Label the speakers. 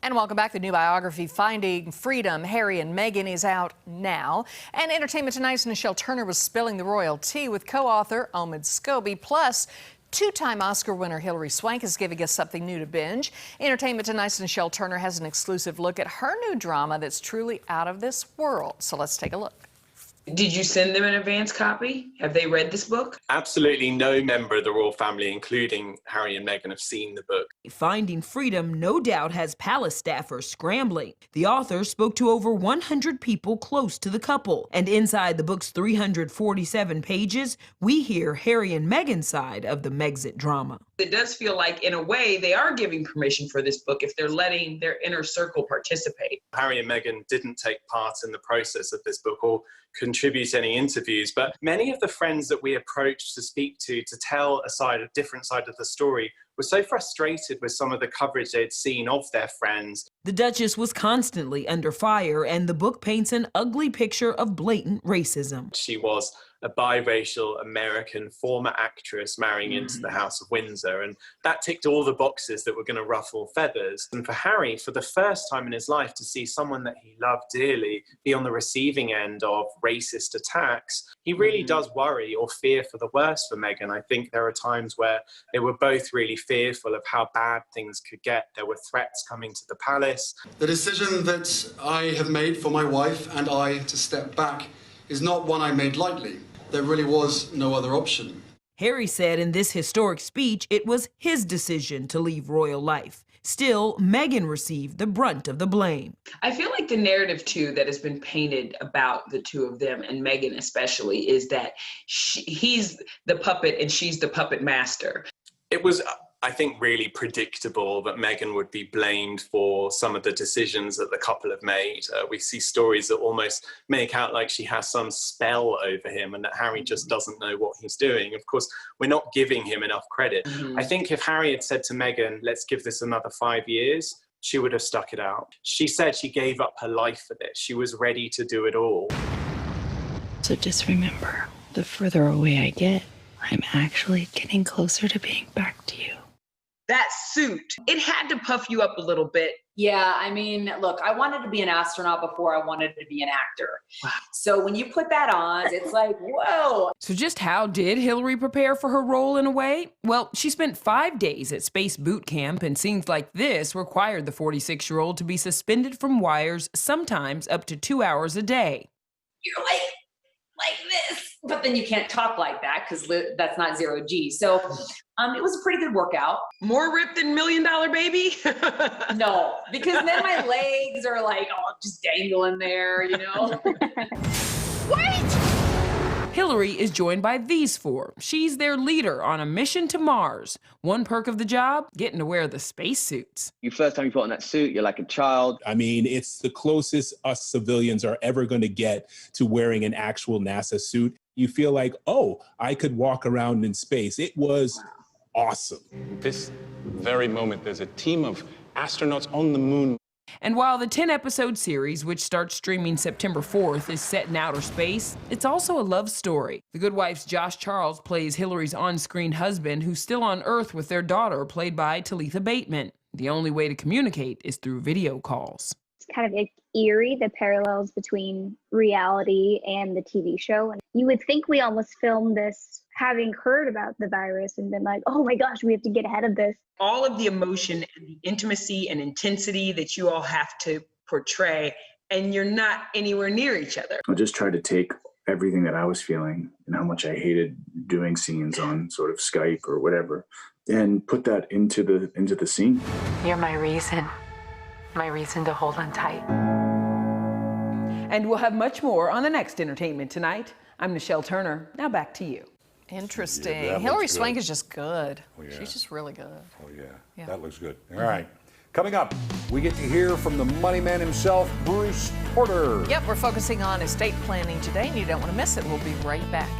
Speaker 1: And welcome back. The new biography, Finding Freedom, Harry and Meghan, is out now. And Entertainment Tonight's Nichelle Turner was spilling the royal tea with co-author Omid Scobie. Plus, two-time Oscar winner Hilary Swank is giving us something new to binge. Entertainment Tonight's Nichelle Turner has an exclusive look at her new drama that's truly out of this world. So let's take a look.
Speaker 2: Did you send them an advance copy? Have they read this book?
Speaker 3: Absolutely no member of the royal family, including Harry and Meghan, have seen the book.
Speaker 4: Finding Freedom no doubt has palace staffers scrambling. The author spoke to over 100 people close to the couple. And inside the book's 347 pages, we hear Harry and Meghan's side of the Megxit drama.
Speaker 2: It does feel like, in a way, they are giving permission for this book if they're letting their inner circle participate.
Speaker 3: Harry and Meghan didn't take part in the process of this book or contribute any interviews, but many of the friends that we approached to speak to tell a different side of the story were so frustrated with some of the coverage they'd seen of their friends.
Speaker 4: The Duchess was constantly under fire, and the book paints an ugly picture of blatant racism.
Speaker 3: She was a biracial American former actress marrying into the House of Windsor, and that ticked all the boxes that were going to ruffle feathers. And for Harry, for the first time in his life, to see someone that he loved dearly be on the receiving end of racist attacks, he really does worry or fear for the worst for Meghan. I think there are times where they were both really fearful of how bad things could get. There were threats coming to the palace.
Speaker 5: The decision that I have made for my wife and I to step back is not one I made lightly. There really was no other option.
Speaker 4: Harry said in this historic speech it was his decision to leave royal life. Still, Meghan received the brunt of the blame.
Speaker 2: I feel like the narrative, too, that has been painted about the two of them, and Meghan especially, is that he's the puppet and she's the puppet master.
Speaker 3: It was, I think, really predictable that Meghan would be blamed for some of the decisions that the couple have made. We see stories that almost make out like she has some spell over him and that Harry just doesn't know what he's doing. Of course, we're not giving him enough credit. I think if Harry had said to Meghan, let's give this another 5 years, she would have stuck it out. She said she gave up her life for this. She was ready to do it all.
Speaker 6: So just remember, the further away I get, I'm actually getting closer to being back to you.
Speaker 2: That suit, it had to puff you up a little bit.
Speaker 7: Yeah, I mean, look, I wanted to be an astronaut before I wanted to be an actor.
Speaker 2: Wow.
Speaker 7: So when you put that on, it's like, whoa.
Speaker 4: So just how did Hilary prepare for her role in a way? Well, she spent 5 days at space boot camp, and scenes like this required the 46-year-old to be suspended from wires, sometimes up to 2 hours a day.
Speaker 7: You're like this. But then you can't talk like that because that's not zero G. So it was a pretty good workout.
Speaker 2: More ripped than $1 Million Baby?
Speaker 7: No, because then my legs are like, just dangling there, you know?
Speaker 4: Wait! Hilary is joined by these four. She's their leader on a mission to Mars. One perk of the job, getting to wear the spacesuits.
Speaker 8: First time you put on that suit, you're like a child.
Speaker 9: I mean, it's the closest us civilians are ever going to get to wearing an actual NASA suit. You feel like, oh, I could walk around in space. It was awesome.
Speaker 10: This very moment, there's a team of astronauts on the moon.
Speaker 4: And while the 10-episode series, which starts streaming September 4th, is set in outer space, it's also a love story. The Good Wife's Josh Charles plays Hilary's on-screen husband, who's still on Earth with their daughter, played by Talitha Bateman. The only way to communicate is through video calls.
Speaker 11: It's kind of like eerie, the parallels between reality and the TV show. And you would think we almost filmed this having heard about the virus and been like, oh my gosh, we have to get ahead of this.
Speaker 2: All of the emotion and the intimacy and intensity that you all have to portray, and you're not anywhere near each other.
Speaker 12: I just tried to take everything that I was feeling and how much I hated doing scenes on sort of Skype or whatever, and put that into the scene.
Speaker 13: You're my reason to hold on tight.
Speaker 4: And we'll have much more on the next Entertainment Tonight. I'm Nichelle Turner. Now back to you.
Speaker 1: Interesting.
Speaker 14: Yeah,
Speaker 1: Hilary Swank is just good.
Speaker 14: Oh, yeah.
Speaker 1: She's just really good.
Speaker 14: Oh, yeah. That looks good. All right. Coming up, we get to hear from the money man himself, Bruce Porter.
Speaker 1: Yep, we're focusing on estate planning today, and you don't want to miss it. We'll be right back.